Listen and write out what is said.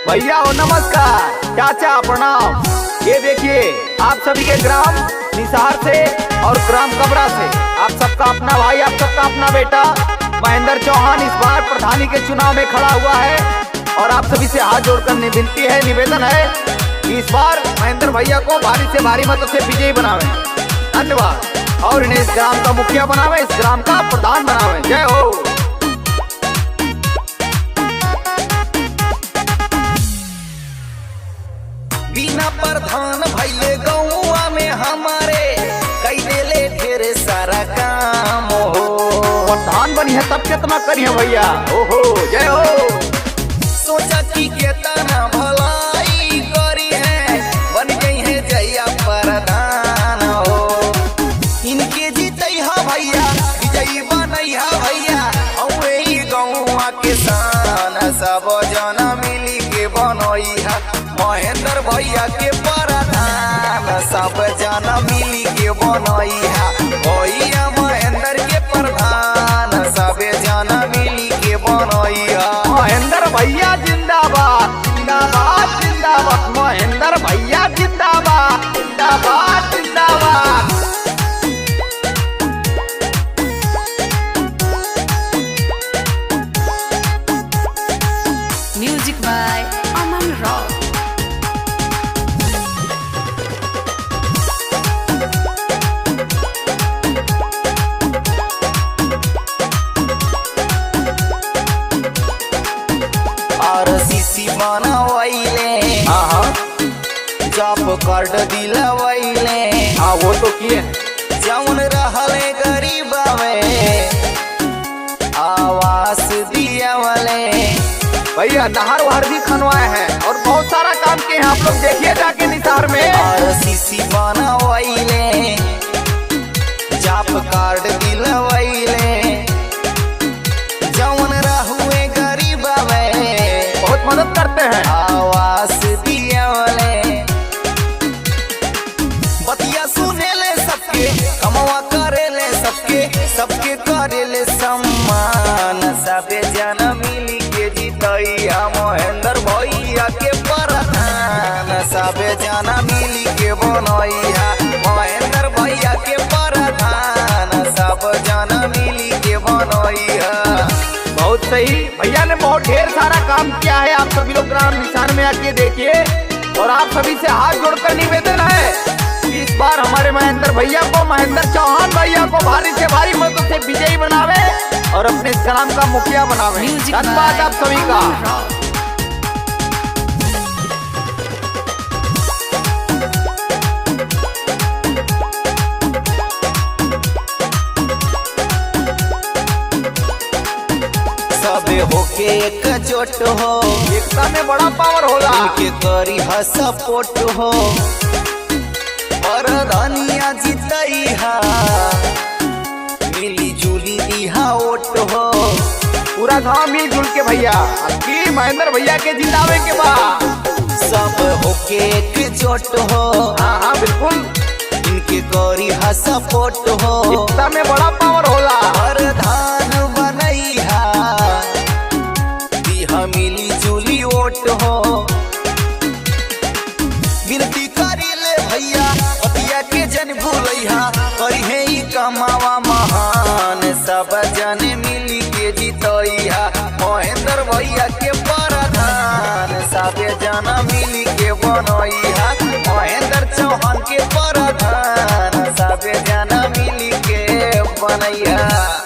भैया हो नमस्कार, चाचा प्रणाम। ये देखिए आप सभी के ग्राम निसार से और ग्राम कबरा से आप सबका अपना भाई, आप सबका अपना बेटा महेंद्र चौहान इस बार प्रधानी के चुनाव में खड़ा हुआ है और आप सभी से हाथ जोड़कर विनती है, निवेदन है कि इस बार महेंद्र भैया को भारी से भारी मतों से विजयी बनावे। धन्यवाद। और इन्हें इस ग्राम का मुखिया बनावे, इस ग्राम का प्रधान बनावे। जय हो। बिना प्रधान भैले गौवा में हमारे कई देले ढेर सारा काम हो। प्रधान बनी है तब कितना करी है भैया। ओहो जय हो। सोचा कि केतना भलाई करी है, बन गई है जया प्रधान हो। इनके जीतई हा भैया, विजयी बनई हा भैया, औवे ही गौवा के शान सब जना मिली के बनई हा महेंद्र भैया के प्रधान सब जना मिली के बनई हा भैया महेंद्र के प्रधान सब जना मिली के बनई हा। महेंद्र भैया जिंदाबाद जिंदाबाद जिंदाबाद, महेंद्र भैया जिंदाबाद जिंदाबाद जिंदाबाद। Music by Aman Rock. RCC बनवैले, जॉब कार्ड दिलवैले, हाँ वो तो किए। जौन रहले गरीब में आवास दियावले। भैया नहर वहर भी खनवाए हैं और बहुत सारा काम किए हैं, आप लोग देखिए जाके निसार में। RCC बनवैले, जॉब कार्ड दिलवैले, जौन रहुए गरीब में बहुत मदद करते हैं। आवास दियावले। बतिया सुनेले सबके, कमवा करेले सबके, सबके करेले सम्मान। सबे जना मिली के जीतैया महेंद्र भैया के प्रधान सबे जना मिली के बनैया महेंद्र भैया के प्रधान सब जना मिली के बनैया। बहुत सही, भैया ने बहुत ढेर सारा काम किया है। आप सभी लोग ग्राम निसार में आके देखिए और आप सभी से हाथ जोड़कर निवेदन है कि इस बार हमारे महेंद्र भैया को, महेंद्र चौहान भैया को भारी से भारी मतों से विजयी बनावे और अपने इस ग्राम का मुखिया बनावे। धन्यवाद आप सभी का। सबे होके एकजुट हो, एकता में बड़ा पावर होला। इनके करी हा सपोर्ट हो, प्रधानिया जीतई हा मिली जुली दिहा वोट हो। पूरा गांव मिलजुल के भैया आपकी महेंद्र भैया के जितावे के बाद सब होके एकजुट हो, हाँ बिल्कुल, इनके करी हा सपोर्ट हो। एकता में बड़ा पावर होला। प्रधान बनई हा दिहा मिली जुली वोट हो। विनती करी ले भैया पतिया के जन भूलैहा, करी है ई कमावा महान सब जन मिली के जीतैहा महेंद्र भैया के प्रधान सब जना मिली के बनैहा महेंद्र चौहान के प्रधान सब जना मिली के बनैहा।